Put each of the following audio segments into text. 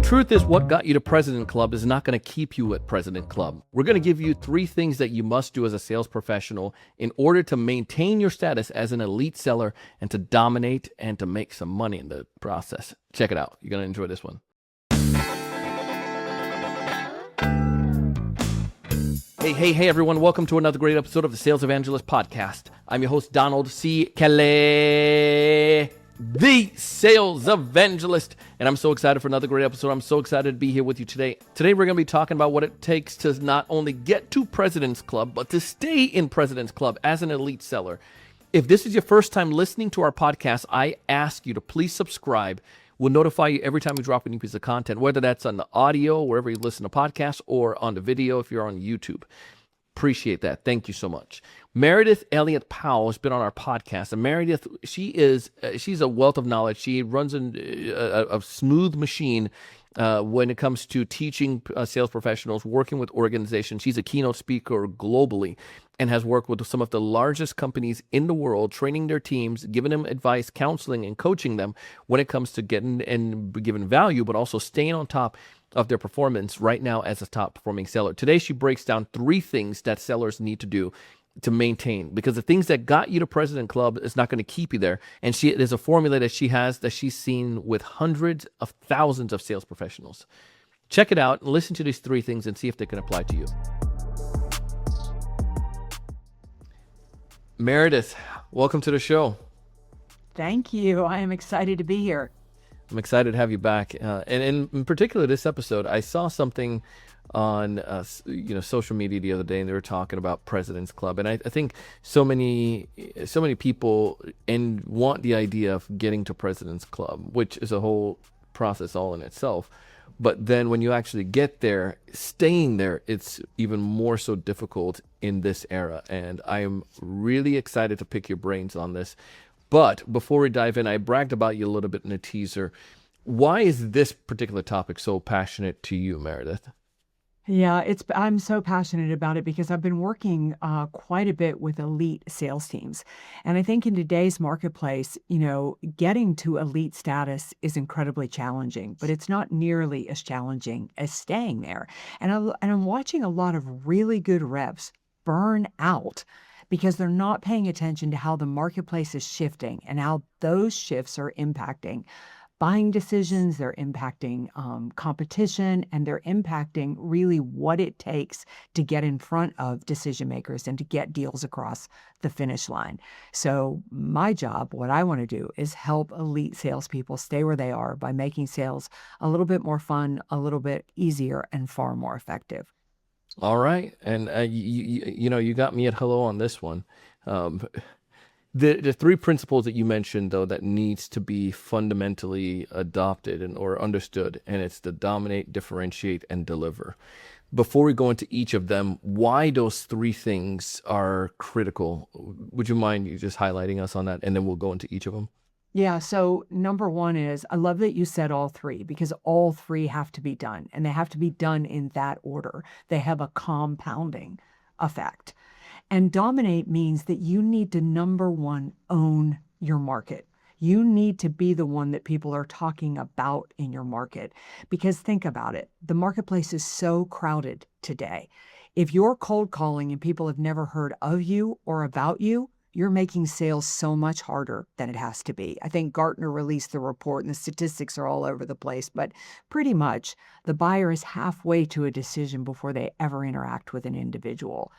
truth is, what got you to President Club is not going to keep you at President Club. We're going to give you 3 things that you must do as a sales professional in order to maintain your status as an elite seller and to dominate and to make some money in the process. Check it out. You're going to enjoy this one. Hey, everyone. Welcome to another great episode of the Sales Evangelist Podcast. I'm your host, Donald C. Kelly, the Sales Evangelist, and I'm so excited for another great episode. I'm so excited to be here with you today. Today, we're going to be talking about what it takes to not only get to President's Club, but to stay in President's Club as an elite seller. If this is your first time listening to our podcast, I ask you to please subscribe. We'll notify you every time we drop a new piece of content, whether that's on the audio, wherever you listen to podcasts, or on the video if you're on YouTube. Appreciate that. Thank you so much. Meredith Elliott Powell has been on our podcast, and Meredith, she's a wealth of knowledge. She runs a smooth machine when it comes to teaching sales professionals, working with organizations. She's a keynote speaker globally and has worked with some of the largest companies in the world, training their teams, giving them advice, counseling, and coaching them when it comes to getting and giving value, but also staying on top of their performance right now as a top performing seller. Today, she breaks down 3 things that sellers need to do to maintain, because the things that got you to President Club is not going to keep you there. And there's a formula that she's seen with hundreds of thousands of sales professionals. Check it out and listen to these 3 things and see if they can apply to you. Meredith, welcome to the show. Thank you. I am excited to be here. I'm excited to have you back. And in particular, this episode, I saw something on social media the other day, and they were talking about President's Club. And I think so many people want the idea of getting to President's Club, which is a whole process all in itself. But then when you actually get there, staying there, it's even more so difficult in this era. And I am really excited to pick your brains on this. But before we dive in, I bragged about you a little bit in a teaser. Why is this particular topic so passionate to you, Meredith? Yeah, I'm so passionate about it because I've been working quite a bit with elite sales teams. And I think in today's marketplace, getting to elite status is incredibly challenging, but it's not nearly as challenging as staying there. And I'm watching a lot of really good reps burn out because they're not paying attention to how the marketplace is shifting and how those shifts are impacting buying decisions, they're impacting competition, and they're impacting really what it takes to get in front of decision makers and to get deals across the finish line. So my job, what I want to do, is help elite salespeople stay where they are by making sales a little bit more fun, a little bit easier, and far more effective. All right. And you got me at hello on this one. The 3 principles that you mentioned, though, that needs to be fundamentally adopted or understood, and it's to dominate, differentiate, and deliver. Before we go into each of them, why those 3 things are critical, would you mind you just highlighting us on that, and then we'll go into each of them? Yeah, so number 1 is, I love that you said all 3, because all 3 have to be done, and they have to be done in that order. They have a compounding effect. And dominate means that you need to, number 1, own your market. You need to be the one that people are talking about in your market. Because think about it, the marketplace is so crowded today. If you're cold calling and people have never heard of you or about you, you're making sales so much harder than it has to be. I think Gartner released the report and the statistics are all over the place, but pretty much the buyer is halfway to a decision before they ever interact with an individual.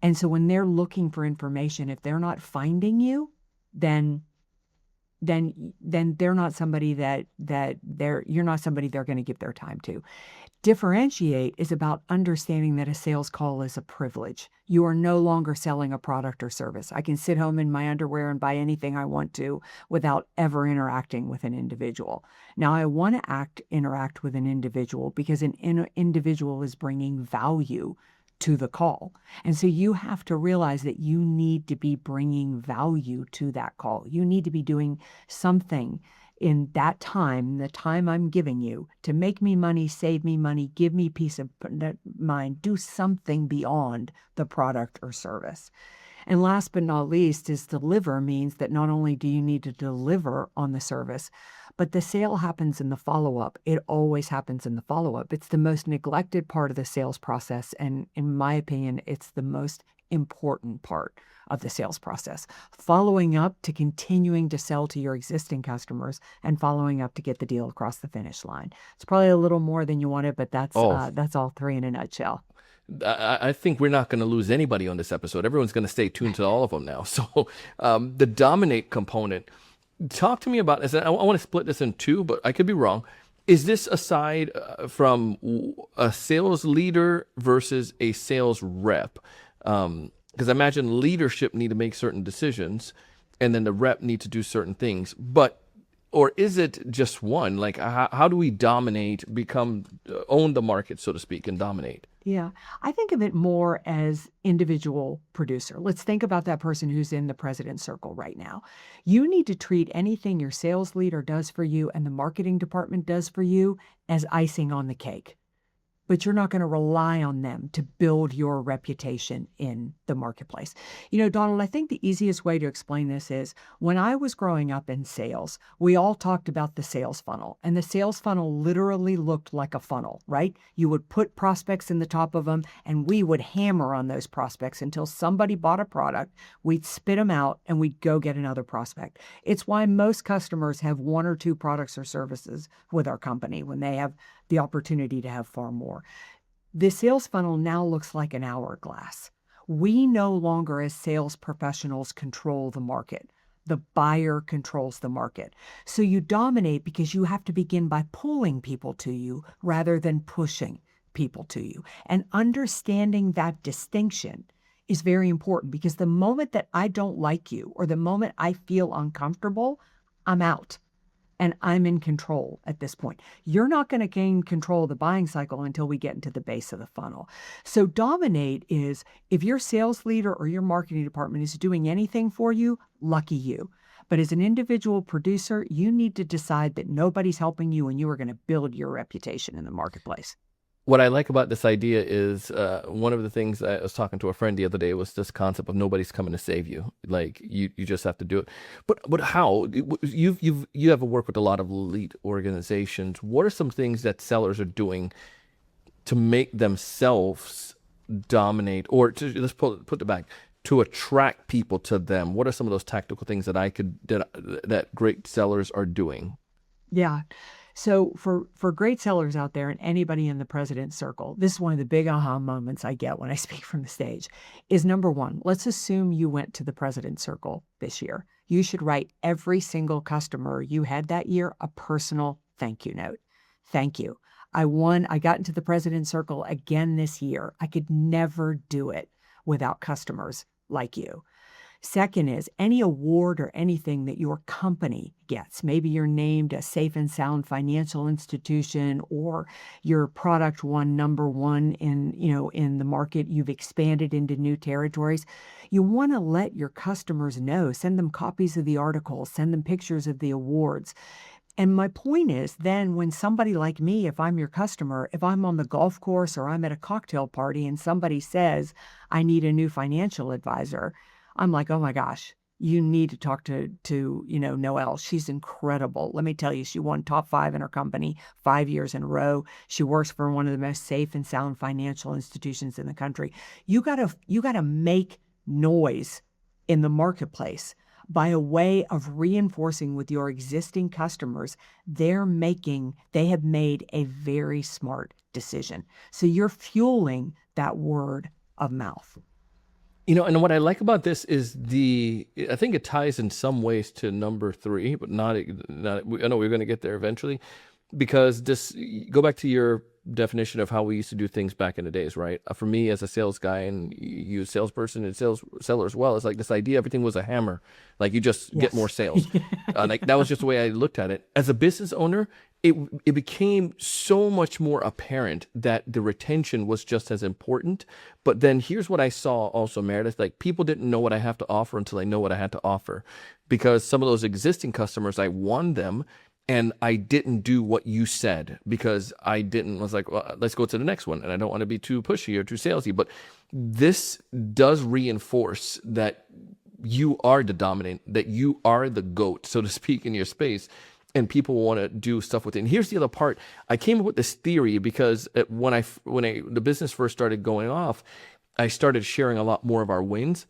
And so when they're looking for information, if they're not finding you, then they're not somebody you're not somebody they're going to give their time to. Differentiate is about understanding that a sales call is a privilege. You are no longer selling a product or service. I can sit home in my underwear and buy anything I want to without ever interacting with an individual. Now, I want to interact with an individual because an individual is bringing value to the call. And so you have to realize that you need to be bringing value to that call. You need to be doing something in that time, the time I'm giving you, to make me money, save me money, give me peace of mind, do something beyond the product or service. And last but not least is deliver means that not only do you need to deliver on the service, but the sale happens in the follow-up. It always happens in the follow-up. It's the most neglected part of the sales process, and in my opinion, it's the most important part of the sales process. Following up to continuing to sell to your existing customers and following up to get the deal across the finish line. It's probably a little more than you wanted, but that's all three in a nutshell. I think we're not going to lose anybody on this episode. Everyone's going to stay tuned to all of them now. So the dominate component, talk to me about this. I want to split this in two, but I could be wrong. Is this aside from a sales leader versus a sales rep? Because I imagine leadership need to make certain decisions, and then the rep need to do certain things. Or is it just one? Like, how do we dominate, own the market, so to speak, and dominate? Yeah, I think of it more as individual producer. Let's think about that person who's in the president's circle right now. You need to treat anything your sales leader does for you and the marketing department does for you as icing on the cake. But you're not going to rely on them to build your reputation in the marketplace. You know, Donald, I think the easiest way to explain this is when I was growing up in sales, we all talked about the sales funnel, and the sales funnel literally looked like a funnel, right? You would put prospects in the top of them, and we would hammer on those prospects until somebody bought a product. We'd spit them out, and we'd go get another prospect. It's why most customers have one or two products or services with our company when they have the opportunity to have far more. The sales funnel now looks like an hourglass. We no longer, as sales professionals, control the market. The buyer controls the market. So you dominate because you have to begin by pulling people to you rather than pushing people to you. And understanding that distinction is very important, because the moment that I don't like you or the moment I feel uncomfortable, I'm out. And I'm in control at this point. You're not going to gain control of the buying cycle until we get into the base of the funnel. So dominate is, if your sales leader or your marketing department is doing anything for you, lucky you. But as an individual producer, you need to decide that nobody's helping you and you are going to build your reputation in the marketplace. What I like about this idea is one of the things I was talking to a friend the other day was this concept of nobody's coming to save you. Like you just have to do it. But how? You have worked with a lot of elite organizations. What are some things that sellers are doing to make themselves dominate, or let's put it back, to attract people to them? What are some of those tactical things that great sellers are doing? Yeah. So for great sellers out there and anybody in the president's circle, this is one of the big aha moments I get when I speak from the stage, is number one, let's assume you went to the president's circle this year. You should write every single customer you had that year a personal thank you note. Thank you. I got into the president's circle again this year. I could never do it without customers like you. Second is any award or anything that your company gets. Maybe you're named a safe and sound financial institution, or your product won number one in the market. You've expanded into new territories. You want to let your customers know. Send them copies of the articles. Send them pictures of the awards. And my point is, then when somebody like me, if I'm your customer, if I'm on the golf course or I'm at a cocktail party and somebody says, I need a new financial advisor, I'm like, oh my gosh, you need to talk to Noelle. She's incredible. Let me tell you, she won top 5 in her company 5 years in a row. She works for one of the most safe and sound financial institutions in the country. You gotta make noise in the marketplace by a way of reinforcing with your existing customers they have made a very smart decision. So you're fueling that word of mouth. And what I like about this is I think it ties in some ways to number 3, but not. I know we're going to get there eventually, because go back to your definition of how we used to do things back in the days, right? For me, as a sales guy, and you salesperson and seller as well, it's like this idea everything was a hammer, like you just get more sales. Like that was just the way I looked at it. As a business owner, it became so much more apparent that the retention was just as important. But then here's what I saw also, Meredith, like people didn't know what I have to offer until I know what I had to offer, because some of those existing customers, I won them and I didn't do what you said, because I was like, well, let's go to the next one. And I don't want to be too pushy or too salesy, but this does reinforce that you are the dominant, that you are the GOAT, so to speak, in your space. and people want to do stuff with it. And here's the other part. I came up with this theory because when the business first started going off, I started sharing a lot more of our wins.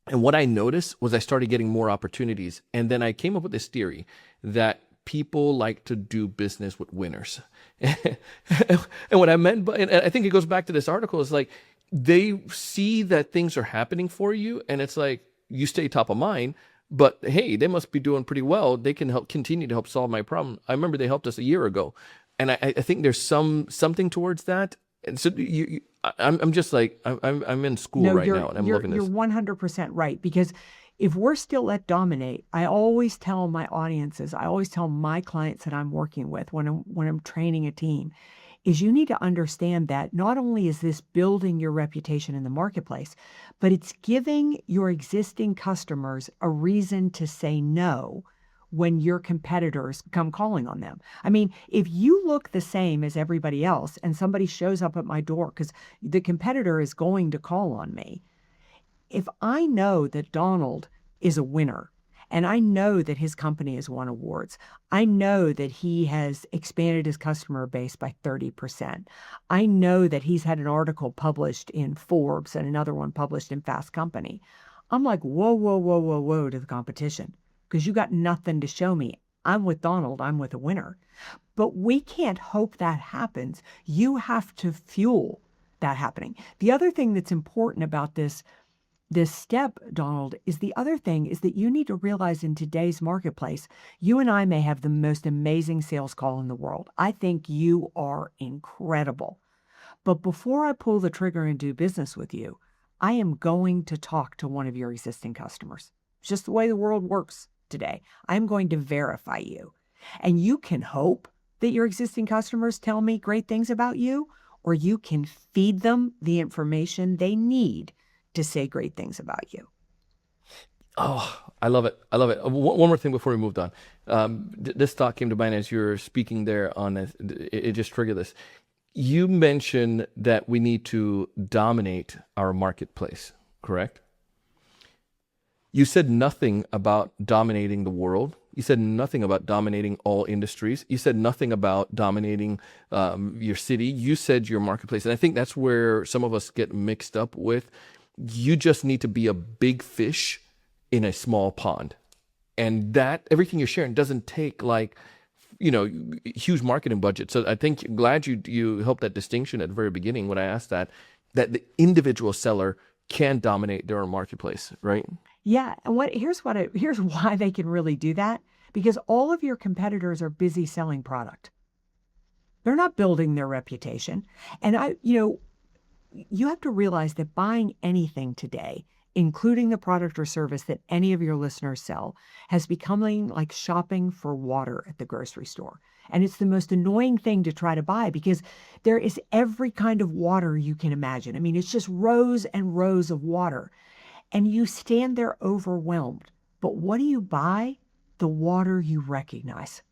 And what I noticed was I started getting more opportunities. And then I came up with this theory that people like to do business with winners. And what I meant by, and I think it goes back to this article, is like, they see that things are happening for you, and it's like, you stay top of mind, but hey, they must be doing pretty well. They can continue to help solve my problem. I remember they helped us a year ago. And I think there's something towards that. And so I'm just like, I'm in school right now, and I'm loving this. You're 100% right, because if we're still at dominate, I always tell my audiences, I always tell my clients that I'm working with when I'm training a team, is you need to understand that not only is this building your reputation in the marketplace, but it's giving your existing customers a reason to say no when your competitors come calling on them. I mean, if you look the same as everybody else and somebody shows up at my door because the competitor is going to call on me, if I know that Donald is a winner, and I know that his company has won awards, I know that he has expanded his customer base by 30%. I know that he's had an article published in Forbes and another one published in Fast Company. I'm like, whoa, whoa, whoa, whoa, whoa to the competition, because you got nothing to show me. I'm with Donald, I'm with a winner. But we can't hope that happens. You have to fuel that happening. The other thing that's important about this step, Donald, is the other thing is that you need to realize in today's marketplace, you and I may have the most amazing sales call in the world. I think you are incredible. But before I pull the trigger and do business with you, I am going to talk to one of your existing customers. It's just the way the world works today. I'm going to verify you. And you can hope that your existing customers tell me great things about you, or you can feed them the information they need to say great things about you. Oh, I love it. I love it. One more thing before we moved on. This thought came to mind as you were speaking there on this. It just triggered this. You mentioned that we need to dominate our marketplace, correct? You said nothing about dominating the world. You said nothing about dominating all industries. You said nothing about dominating your city. You said your marketplace. And I think that's where some of us get mixed up with. You just need to be a big fish in a small pond. And that everything you're sharing doesn't take huge marketing budget. So I think glad you helped that distinction at the very beginning when I asked that the individual seller can dominate their own marketplace, right? Yeah. And here's why they can really do that. Because all of your competitors are busy selling product. They're not building their reputation. And you have to realize that buying anything today, including the product or service that any of your listeners sell, has become like shopping for water at the grocery store. And it's the most annoying thing to try to buy because there is every kind of water you can imagine. I mean, it's just rows and rows of water. And you stand there overwhelmed. But what do you buy? The water you recognize,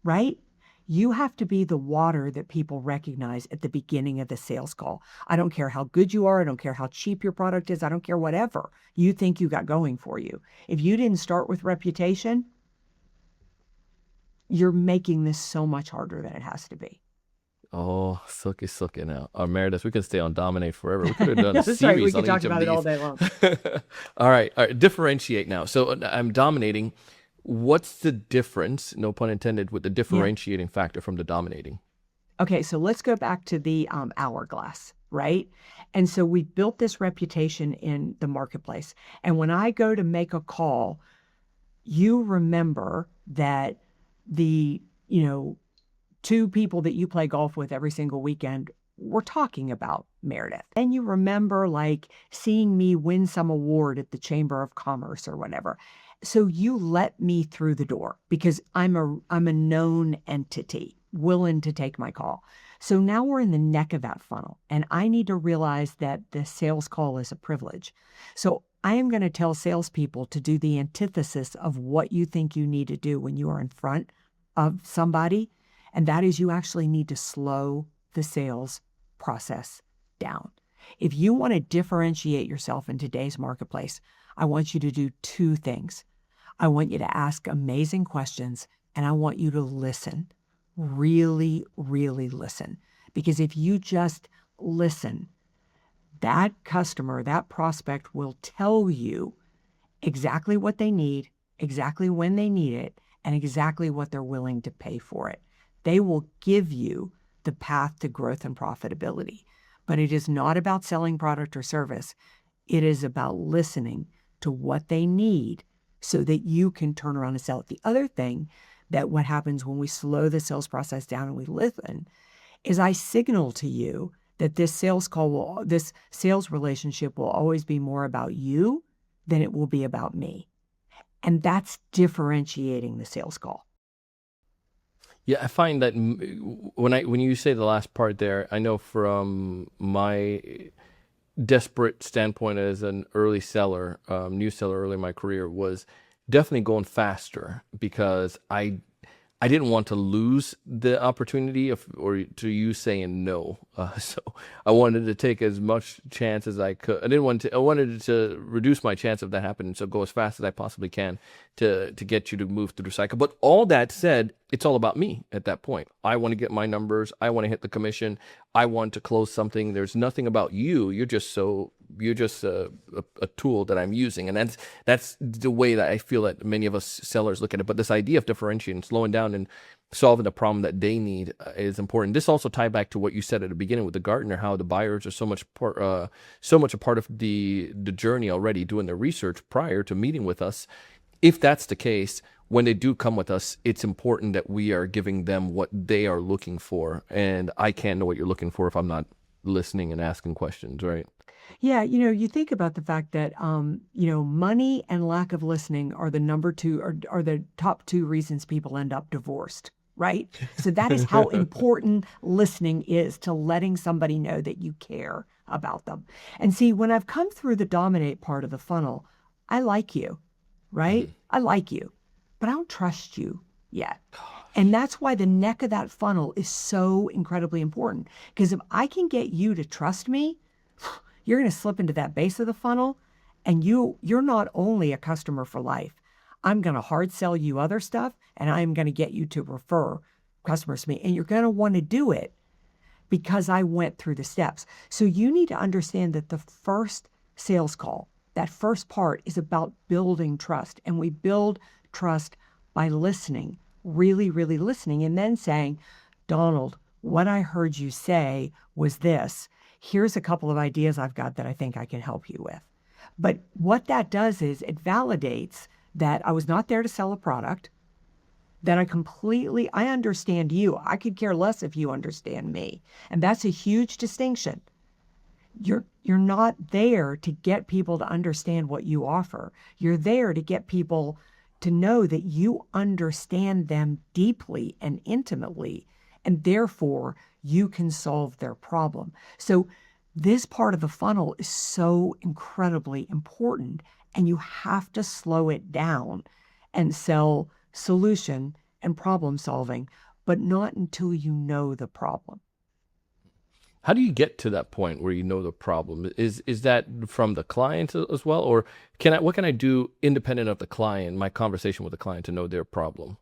right? You have to be the water that people recognize at the beginning of the sales call. I don't care how good you are. I don't care how cheap your product is. I don't care whatever you think you got going for you. If you didn't start with reputation, you're making this so much harder than it has to be. Oh, sucky now. Meredith, we could stay on Dominate forever. We could have done a That's series right. We on could talk each of about it all these. day long. All right. Differentiate now. So I'm dominating. What's the difference, no pun intended, with the differentiating factor from the dominating? Okay, so let's go back to the hourglass, right? And so we built this reputation in the marketplace. And when I go to make a call, you remember that the, two people that you play golf with every single weekend were talking about Meredith. And you remember seeing me win some award at the Chamber of Commerce or whatever. So you let me through the door because I'm a known entity willing to take my call. So now we're in the neck of that funnel, and I need to realize that the sales call is a privilege. So I am going to tell salespeople to do the antithesis of what you think you need to do when you are in front of somebody, and that is you actually need to slow the sales process down. If you want to differentiate yourself in today's marketplace, I want you to do two things. I want you to ask amazing questions and I want you to listen. Really, really listen. Because if you just listen, that customer, that prospect will tell you exactly what they need, exactly when they need it, and exactly what they're willing to pay for it. They will give you the path to growth and profitability. But it is not about selling product or service. It is about listening to what they need so that you can turn around and sell it. The other thing that what happens when we slow the sales process down and we listen is I signal to you that this sales relationship will always be more about you than it will be about me. And that's differentiating the sales call. Yeah, I find that when you say the last part there, I know from my desperate standpoint as an early seller, new seller early in my career, was definitely going faster because I didn't want to lose the opportunity or to you saying no. So I wanted to take as much chance as I could. I wanted to reduce my chance of that happening. So go as fast as I possibly can to get you to move through the cycle. But all that said, it's all about me at that point. I want to get my numbers. I want to hit the commission. I want to close something. There's nothing about you. You're just a tool that I'm using. And that's the way that I feel that many of us sellers look at it. But this idea of differentiating, slowing down and solving the problem that they need is important. This also ties back to what you said at the beginning with the gardener, how the buyers are so much a part of the journey already, doing their research prior to meeting with us. If that's the case, when they do come with us, it's important that we are giving them what they are looking for. And I can't know what you're looking for if I'm not listening and asking questions, right? Yeah, you think about the fact that, money and lack of listening are the number two are the top two reasons people end up divorced, right? So that is how important listening is to letting somebody know that you care about them. And see, when I've come through the dominate part of the funnel, I like you, right? Mhm. I like you, but I don't trust you yet. And that's why the neck of that funnel is so incredibly important. Because if I can get you to trust me, you're going to slip into that base of the funnel, and you're not only a customer for life. I'm going to hard sell you other stuff, and I'm going to get you to refer customers to me. And you're going to want to do it because I went through the steps. So you need to understand that the first sales call, that first part, is about building trust. And we build trust by listening, really, really listening, and then saying, Donald, what I heard you say was this. Here's a couple of ideas I've got that I think I can help you with. But what that does is it validates that I was not there to sell a product, that I understand you. I could care less if you understand me. And that's a huge distinction. You're not there to get people to understand what you offer. You're there to get people to know that you understand them deeply and intimately, and therefore you can solve their problem. So this part of the funnel is so incredibly important, and you have to slow it down and sell solution and problem solving, but not until you know the problem. How do you get to that point where you know the problem? Is that from the client as well, or what can I do independent of the client, my conversation with the client, to know their problem?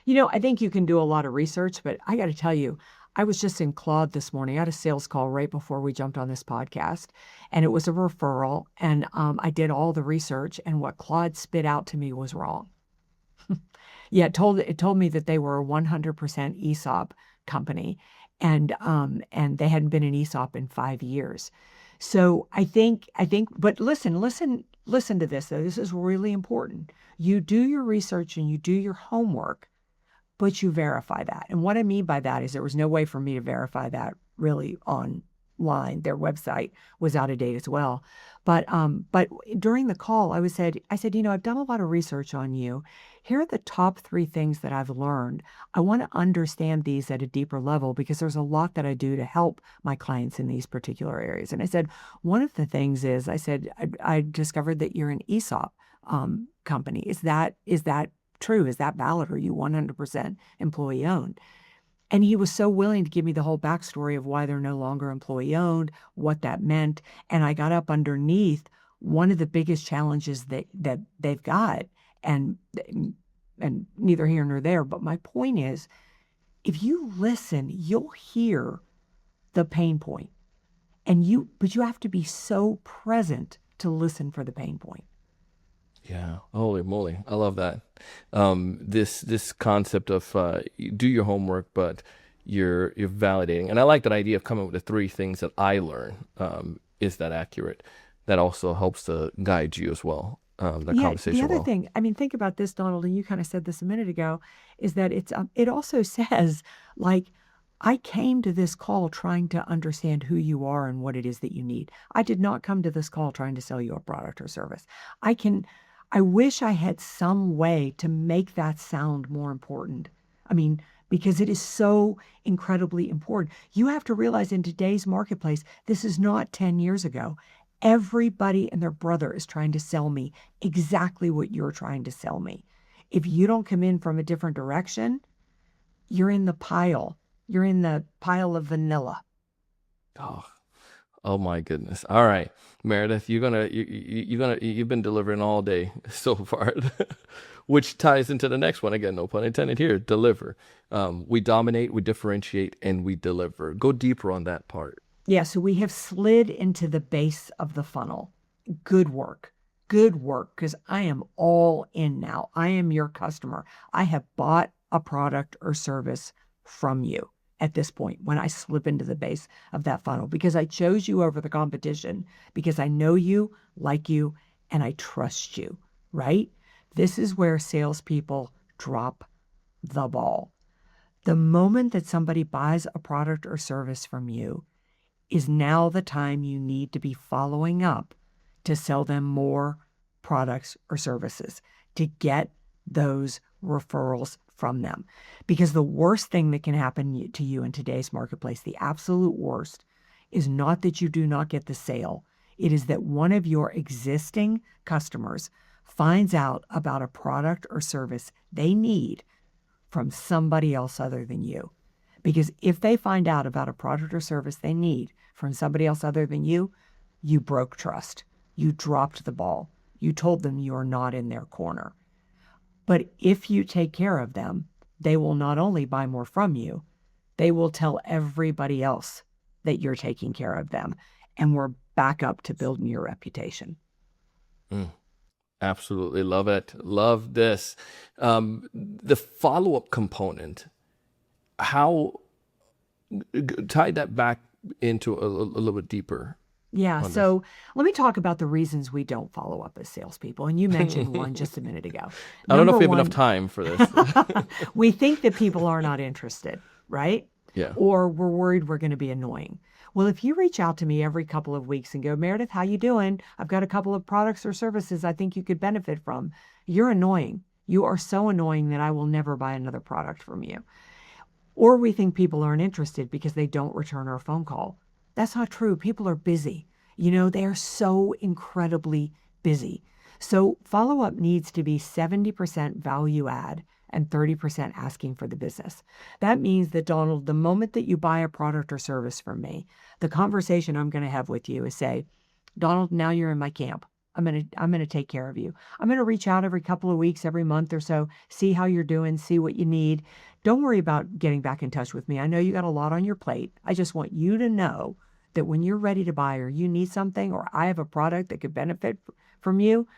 I think you can do a lot of research, but I got to tell you, I was just in Claude this morning. I had a sales call right before we jumped on this podcast, and it was a referral. And I did all the research, and what Claude spit out to me was wrong. Yeah, it told me that they were a 100% ESOP company, and they hadn't been an ESOP in 5 years. So I think, but listen to this though. This is really important. You do your research and you do your homework, but you verify that. And what I mean by that is there was no way for me to verify that really online. Their website was out of date as well. But during the call, I said, I've done a lot of research on you. Here are the top 3 things that I've learned. I want to understand these at a deeper level because there's a lot that I do to help my clients in these particular areas. And I said, one of the things is, I discovered that you're an ESOP company. Is that true? Is that valid? Are you 100% employee owned? And he was so willing to give me the whole backstory of why they're no longer employee owned, what that meant. And I got up underneath one of the biggest challenges that they've got. And and neither here nor there. But my point is, if you listen, you'll hear the pain point. But you have to be so present to listen for the pain point. Yeah, holy moly, I love that. This concept of you do your homework, but you're validating, and I like that idea of coming with the three things that I learn. Is that accurate? That also helps to guide you as well. That Yeah, the conversation other well. thing, I mean, think about this, Donald, and you kind of said this a minute ago, is that it also says, like, I came to this call trying to understand who you are and what it is that you need. I did not come to this call trying to sell you a product or service. I wish I had some way to make that sound more important. I mean, because it is so incredibly important. You have to realize in today's marketplace, this is not 10 years ago. Everybody and their brother is trying to sell me exactly what you're trying to sell me. If you don't come in from a different direction, you're in the pile. You're in the pile of vanilla. Oh, oh my goodness. All right, Meredith, you've been delivering all day so far, which ties into the next one again. No pun intended here. Deliver. We dominate, we differentiate, and we deliver. Go deeper on that part. Yeah, so we have slid into the base of the funnel. Good work. Good work, because I am all in now. I am your customer. I have bought a product or service from you at this point when I slip into the base of that funnel because I chose you over the competition, because I know you, like you, and I trust you, right? This is where salespeople drop the ball. The moment that somebody buys a product or service from you is now the time you need to be following up to sell them more products or services, to get those referrals from them. Because the worst thing that can happen to you in today's marketplace, the absolute worst, is not that you do not get the sale. It is that one of your existing customers finds out about a product or service they need from somebody else other than you. Because if they find out about a product or service they need from somebody else other than you broke trust. You dropped the ball. You told them you are not in their corner. But if you take care of them, they will not only buy more from you, they will tell everybody else that you're taking care of them. And we're back up to building your reputation. Absolutely love it. Love this. The follow-up component, how tie that back into a little bit deeper. Yeah, so let me talk about the reasons we don't follow up as salespeople. And you mentioned one just a minute ago. I don't know if we have Number enough time for this. one, we think that people are not interested, right? Yeah. Or we're worried we're going to be annoying. Well, if you reach out to me every couple of weeks and go, Meredith, how you doing? I've got a couple of products or services I think you could benefit from. You're annoying. You are so annoying that I will never buy another product from you. Or we think people aren't interested because they don't return our phone call. That's not true. People are busy. They are so incredibly busy. So follow-up needs to be 70% value add and 30% asking for the business. That means that, Donald, the moment that you buy a product or service from me, the conversation I'm going to have with you is say, Donald, now you're in my camp. I'm going to take care of you. I'm going to reach out every couple of weeks, every month or so, see how you're doing, see what you need. Don't worry about getting back in touch with me. I know you got a lot on your plate. I just want you to know that when you're ready to buy or you need something or I have a product that could benefit from you,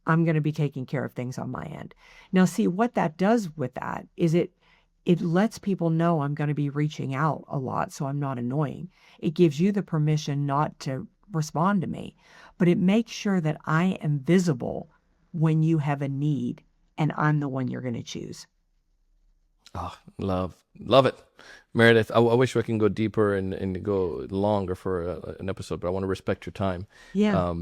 I'm going to be taking care of things on my end. Now, see, what that does with that is it lets people know I'm going to be reaching out a lot, so I'm not annoying. It gives you the permission not to respond to me, but it makes sure that I am visible when you have a need and I'm the one you're going to choose. Oh, love it. Meredith, I wish I can go deeper and go longer for an episode, but I want to respect your time. Yeah.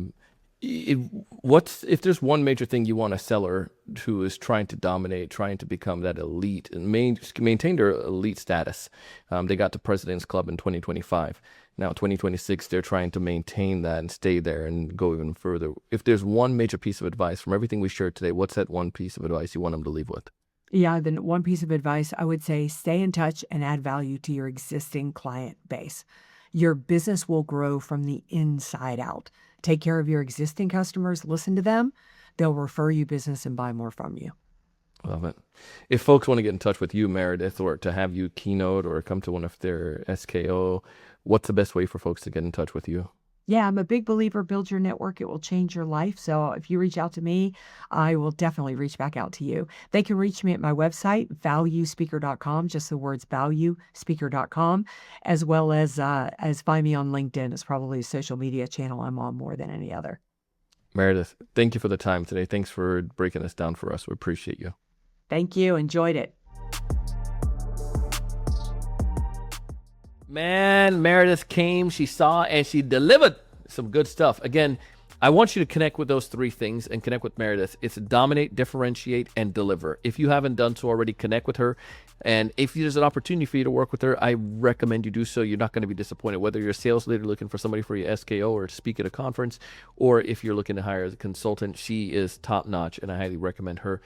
If there's one major thing you want a seller who is trying to dominate, trying to become that elite and maintain their elite status, they got to President's Club in 2025. Now 2026, they're trying to maintain that and stay there and go even further. If there's one major piece of advice from everything we shared today, what's that one piece of advice you want them to leave with? Yeah, then one piece of advice, I would say stay in touch and add value to your existing client base. Your business will grow from the inside out. Take care of your existing customers, listen to them. They'll refer you business and buy more from you. Love it. If folks want to get in touch with you, Meredith, or to have you keynote or come to one of their SKO, what's the best way for folks to get in touch with you? Yeah, I'm a big believer, build your network. It will change your life. So if you reach out to me, I will definitely reach back out to you. They can reach me at my website, valuespeaker.com, just the words valuespeaker.com, as well as find me on LinkedIn. It's probably a social media channel I'm on more than any other. Meredith, thank you for the time today. Thanks for breaking this down for us. We appreciate you. Thank you. Enjoyed it. Man, Meredith came, she saw, and she delivered some good stuff. Again, I want you to connect with those three things and connect with Meredith. It's dominate, differentiate, and deliver. If you haven't done so already, connect with her. And if there's an opportunity for you to work with her, I recommend you do so. You're not going to be disappointed, whether you're a sales leader looking for somebody for your SKO or to speak at a conference, or if you're looking to hire as a consultant. She is top notch, and I highly recommend her.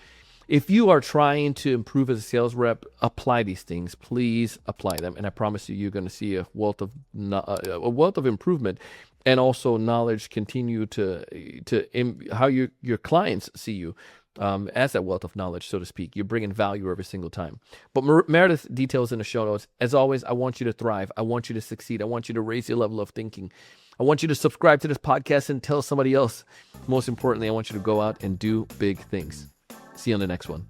If you are trying to improve as a sales rep, apply these things. Please apply them, and I promise you, you're going to see a wealth of improvement, and also knowledge continue how your clients see you as that wealth of knowledge, so to speak. You're bringing value every single time. But Meredith details in the show notes. As always, I want you to thrive. I want you to succeed. I want you to raise your level of thinking. I want you to subscribe to this podcast and tell somebody else. Most importantly, I want you to go out and do big things. See you on the next one.